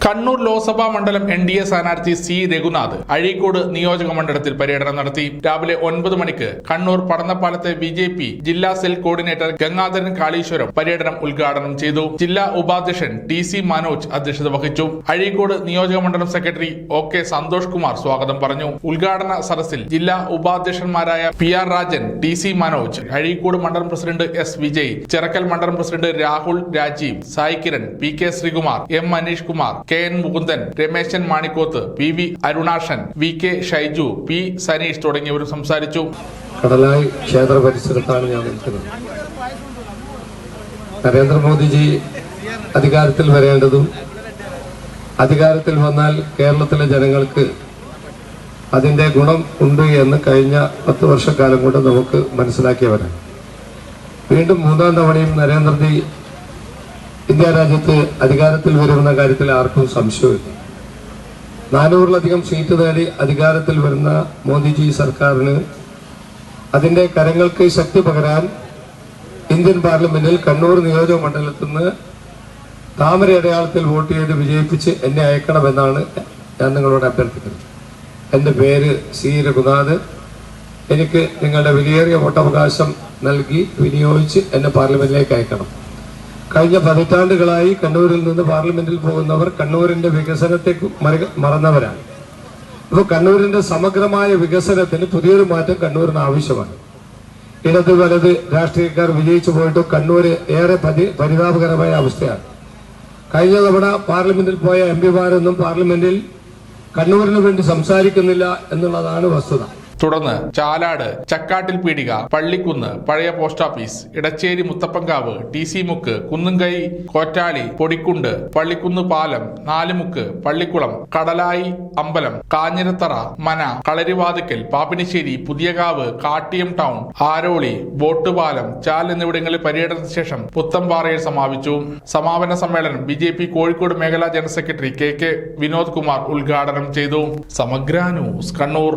കണ്ണൂർ ലോക്സഭാ മണ്ഡലം NDA സ്ഥാനാർത്ഥി C. Raghunath Azhikode നിയോജക മണ്ഡലത്തിൽ പര്യടനം നടത്തി. രാവിലെ 9 മണിക്ക് കണ്ണൂർ പടന്നപ്പാലത്തെ BJP ജില്ലാ സെൽ കോർഡിനേറ്റർ ഗംഗാധരൻ കാളീശ്വരം പര്യടനം ഉദ്ഘാടനം ചെയ്തു. ജില്ലാ ഉപാധ്യക്ഷൻ TC മനോജ് അധ്യക്ഷത വഹിച്ചു. അഴീക്കോട് നിയോജക മണ്ഡലം സെക്രട്ടറി OK സന്തോഷ് കുമാർ സ്വാഗതം പറഞ്ഞു. ഉദ്ഘാടന സദസ്സിൽ ജില്ലാ ഉപാധ്യക്ഷന്മാരായ PR രാജൻ, TC മനോജ്, അഴീക്കോട് മണ്ഡലം പ്രസിഡന്റ് S. വിജയ്, ചിറക്കൽ മണ്ഡലം president Rahul Rajeev, Sai Kiran, PK Sreekumar, M. Manish Kumar, KN Mukundan, Rameshan Manikoth, PV Arunashan, VK Shaiju, P. Saneesh തുടങ്ങിയവരും സംസാരിച്ചു. കടലായി ക്ഷേത്ര പരിസരത്താണ് ഞാൻ നിൽക്കുന്നത്. നരേന്ദ്രമോദിജി അധികാരത്തിൽ വരേണ്ടതും അധികാരത്തിൽ വന്നാൽ കേരളത്തിലെ ജനങ്ങൾക്ക് അതിന്റെ ഗുണം ഉണ്ട് എന്ന് കഴിഞ്ഞ 10 വർഷക്കാലം കൊണ്ട് നമുക്ക് മനസ്സിലാക്കിയവരാണ്. വീണ്ടും 3ാം തവണയും നരേന്ദ്രജി ഇന്ത്യ രാജ്യത്ത് അധികാരത്തിൽ വരുന്ന കാര്യത്തിൽ ആർക്കും സംശയമില്ല. 400-ലധികം സീറ്റ് നേടി അധികാരത്തിൽ വരുന്ന മോദിജി സർക്കാരിന് അതിന്റെ കരങ്ങൾക്ക് ശക്തി പകരാൻ ഇന്ത്യൻ പാർലമെന്റിൽ കണ്ണൂർ നിയോജക മണ്ഡലത്തിൽ നിന്ന് താമര അടയാളത്തിൽ വോട്ട് ചെയ്ത് വിജയിപ്പിച്ച് എന്നെ അയക്കണമെന്നാണ് ഞാൻ നിങ്ങളോട് അഭ്യർത്ഥിക്കുന്നത്. എൻ്റെ പേര് C. രഘുനാഥ്. എനിക്ക് നിങ്ങളുടെ വിലയേറിയ വോട്ടവകാശം നൽകി വിനിയോഗിച്ച് എന്നെ പാർലമെന്റിലേക്ക് അയക്കണം. കഴിഞ്ഞ 10 പതിറ്റാണ്ടുകളായി കണ്ണൂരിൽ നിന്ന് പാർലമെന്റിൽ പോകുന്നവർ കണ്ണൂരിന്റെ വികസനത്തെ മറന്നവരാണ്. ഇപ്പോൾ കണ്ണൂരിന്റെ സമഗ്രമായ വികസനത്തിന് പുതിയൊരു മാറ്റം കണ്ണൂരിന് ആവശ്യമാണ്. ഇടത് വലത് രാഷ്ട്രീയക്കാർ വിജയിച്ചു പോയിട്ട് കണ്ണൂര് ഏറെ പരിതാപകരമായ അവസ്ഥയാണ്. കഴിഞ്ഞ തവണ പാർലമെന്റിൽ പോയ MP മാരൊന്നും പാർലമെന്റിൽ കണ്ണൂരിന് വേണ്ടി സംസാരിക്കുന്നില്ല എന്നുള്ളതാണ് വസ്തുത. തുടർന്ന് ചാലാട്, ചക്കാട്ടിൽ പീടിക, പള്ളിക്കുന്ന്, പഴയ post office, Edachery Muthappankavu, TC മുക്ക്, കുന്നുംകൈ, കോറ്റാലി, പൊടിക്കുണ്ട്, പള്ളിക്കുന്ന് പാലം, നാലുമുക്ക്, പള്ളിക്കുളം, കടലായി അമ്പലം, കാഞ്ഞിരത്തറ, മന, കളരിവാതിക്കൽ, പാപ്പിനിശ്ശേരി, പുതിയകാവ്, കാട്ടിയം ടൗൺ, ആരോളി, ബോട്ടുപാലം, ചാൽ എന്നിവിടങ്ങളിൽ പര്യടനത്തിന് ശേഷം പുത്തംപാറയിൽ സമാപിച്ചു. സമാപന സമ്മേളനം BJP കോഴിക്കോട് മേഖലാ general secretary KK Vinod Kumar ഉദ്ഘാടനം ചെയ്തു. സമഗ്ര ന്യൂസ്, കണ്ണൂർ.